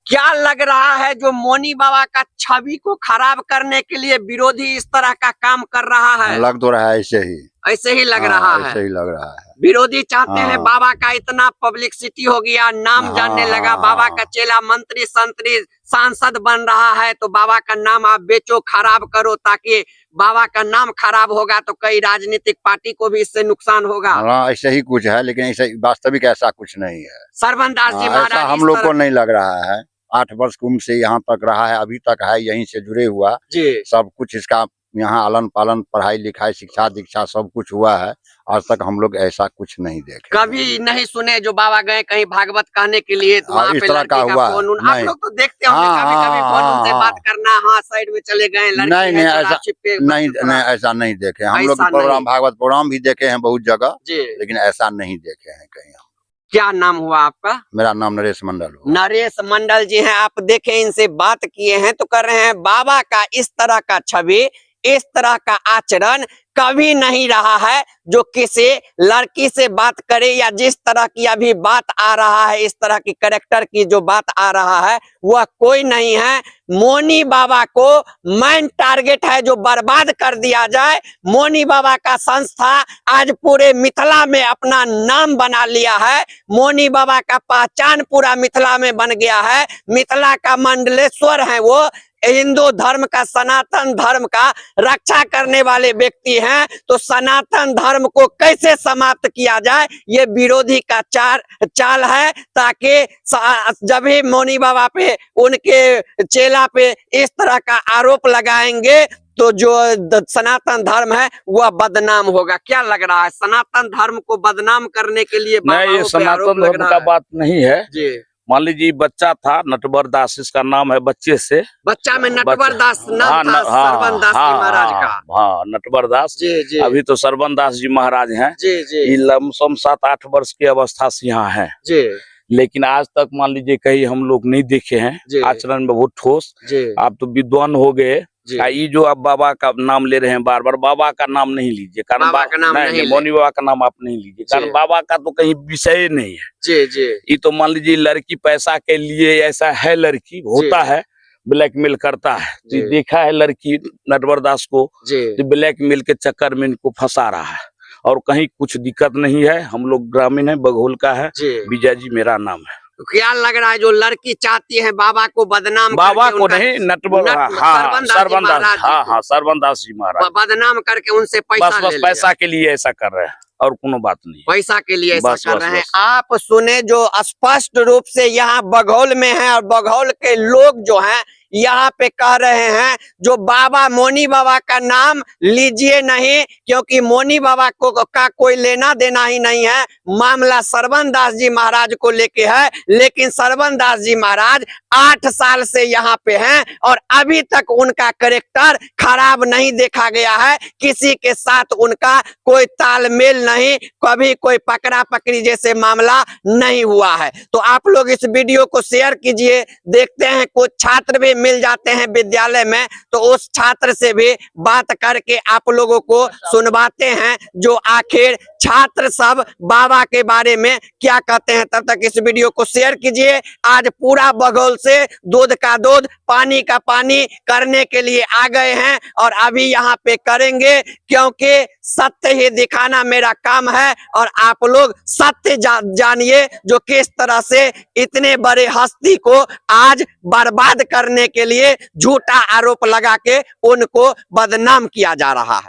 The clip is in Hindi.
क्या लग रहा है जो मौनी बाबा का छवि को खराब करने के लिए विरोधी इस तरह का काम कर रहा है? लग तो रहा है ऐसे ही लग रहा है। ऐसे ही लग रहा है। विरोधी चाहते हैं बाबा का इतना पब्लिसिटी हो गया, नाम जानने लगा, बाबा का चेला मंत्री संतरी सांसद बन रहा है, तो बाबा का नाम आप बेचो, खराब करो, ताकि बाबा का नाम खराब होगा तो कई राजनीतिक पार्टी को भी इससे नुकसान होगा। ऐसा ही कुछ है, लेकिन ऐसा वास्तविक ऐसा कुछ नहीं है। सरवन दास जी महाराज हम लोग को नहीं लग रहा है। 8 वर्ष की उम्र से यहाँ तक रहा है, अभी तक है, यहीं से जुड़े हुआ जी। सब कुछ इसका यहाँ आलन पालन, पढ़ाई लिखाई, शिक्षा दीक्षा सब कुछ हुआ है। आज तक हम लोग ऐसा कुछ नहीं देखे, कभी नहीं सुने जो बाबा गए कहीं भागवत कहने के लिए तो वहाँ इस पे तरह का हुआ फोन आप लोग तो देखते होंगे, कभी फोन उनसे बात करना, हाँ साइड में चले गए, नहीं ऐसा नहीं देखे हम लोग। प्रोग्राम भागवत प्रोग्राम भी देखे हैं बहुत जगह, लेकिन ऐसा नहीं देखे हैं कहीं। क्या नाम हुआ आपका? मेरा नाम नरेश मंडल। नरेश मंडल जी हैं। आप देखें, इनसे बात किए हैं तो कर रहे हैं बाबा का इस तरह का छवि, इस तरह का आचरण कभी नहीं रहा है जो किसी लड़की से बात करे, या जिस तरह की अभी बात आ रहा है, इस तरह की कैरेक्टर की जो बात आ रहा है वह कोई नहीं है। मौनी बाबा को मेन टारगेट है जो बर्बाद कर दिया जाए। मौनी बाबा का संस्था आज पूरे मिथिला में अपना नाम बना लिया है। मौनी बाबा का पहचान पूरा मिथिला में बन गया है। मिथिला का मंडलेश्वर है, वो हिंदू धर्म का, सनातन धर्म का रक्षा करने वाले व्यक्ति हैं। तो सनातन धर्म को कैसे समाप्त किया जाए, ये विरोधी का चाल है, ताकि जब भी मौनी बाबा पे, उनके चेला पे इस तरह का आरोप लगाएंगे तो जो सनातन धर्म है वह बदनाम होगा। क्या लग रहा है, सनातन धर्म को बदनाम करने के लिए नहीं, ये सनातन धर्म का बात नहीं है जी। मान लीजिए बच्चा था नटवर दास, इसका नाम है बच्चे से, बच्चा में नटवर दास नाम था, सरवन दास जी महाराज का। हाँ, नटवर दास जी। अभी तो सरवन दास जी महाराज हैं जी। लमसम 7-8 वर्ष की अवस्था से यहाँ है जी। लेकिन आज तक मान लीजिए कहीं हम लोग नहीं देखे हैं आचरण में बहुत ठोस। आप तो विद्वान हो गए, ये जो आप बाबा का नाम ले रहे हैं बार बार, बाबा का नाम नहीं लीजिए, कारण मौनी बाबा का नाम आप नहीं लीजिए, कारण बाबा का तो कहीं विषय नहीं है जी। ये तो मान लीजिए लड़की पैसा के लिए, ऐसा है लड़की होता है, ब्लैकमेल करता है। तो देखा है लड़की नटवर दास को, तो ब्लैकमेल के चक्कर में इनको फंसा रहा है, और कहीं कुछ दिक्कत नहीं है। हम लोग ग्रामीण है, बघोल का है, विजय जी मेरा नाम है। क्या लग रहा है जो लड़की चाहती है बाबा को बदनाम, बाबा को नहीं, नटवर सरवन दास जी महाराज बदनाम करके उनसे पैसा के लिए ऐसा कर रहे हैं, और कोनो बात नहीं, पैसा के लिए ऐसा कर रहे हैं। आप सुने जो स्पष्ट रूप से यहाँ बघौल में है, और बघौल के लोग जो हैं यहाँ पे कह रहे हैं जो बाबा, मौनी बाबा का नाम लीजिए नहीं, क्योंकि मौनी बाबा को का कोई लेना देना ही नहीं है। मामला सरवन दास जी महाराज को लेके है, लेकिन सरवन दास जी महाराज 8 साल से यहाँ पे हैं, और अभी तक उनका कैरेक्टर खराब नहीं देखा गया है। किसी के साथ उनका कोई तालमेल नहीं, कभी कोई पकड़ा पकड़ी जैसे मामला नहीं हुआ है। तो आप लोग इस वीडियो को शेयर कीजिए। देखते हैं कुछ छात्र भी मिल जाते हैं विद्यालय में, तो उस छात्र से भी बात करके आप लोगों को सुनवाते हैं जो आखिर छात्र सब बाबा के बारे में क्या कहते हैं। तब तक इस वीडियो को शेयर कीजिए। आज पूरा बघौल से दूध का दूध, पानी का पानी करने के लिए आ गए हैं, और अभी यहाँ पे करेंगे, क्योंकि सत्य ही दिखाना मेरा काम है। और आप लोग सत्य जानिए जो किस तरह से इतने बड़े हस्ती को आज बर्बाद करने के लिए झूठा आरोप लगा के उनको बदनाम किया जा रहा है।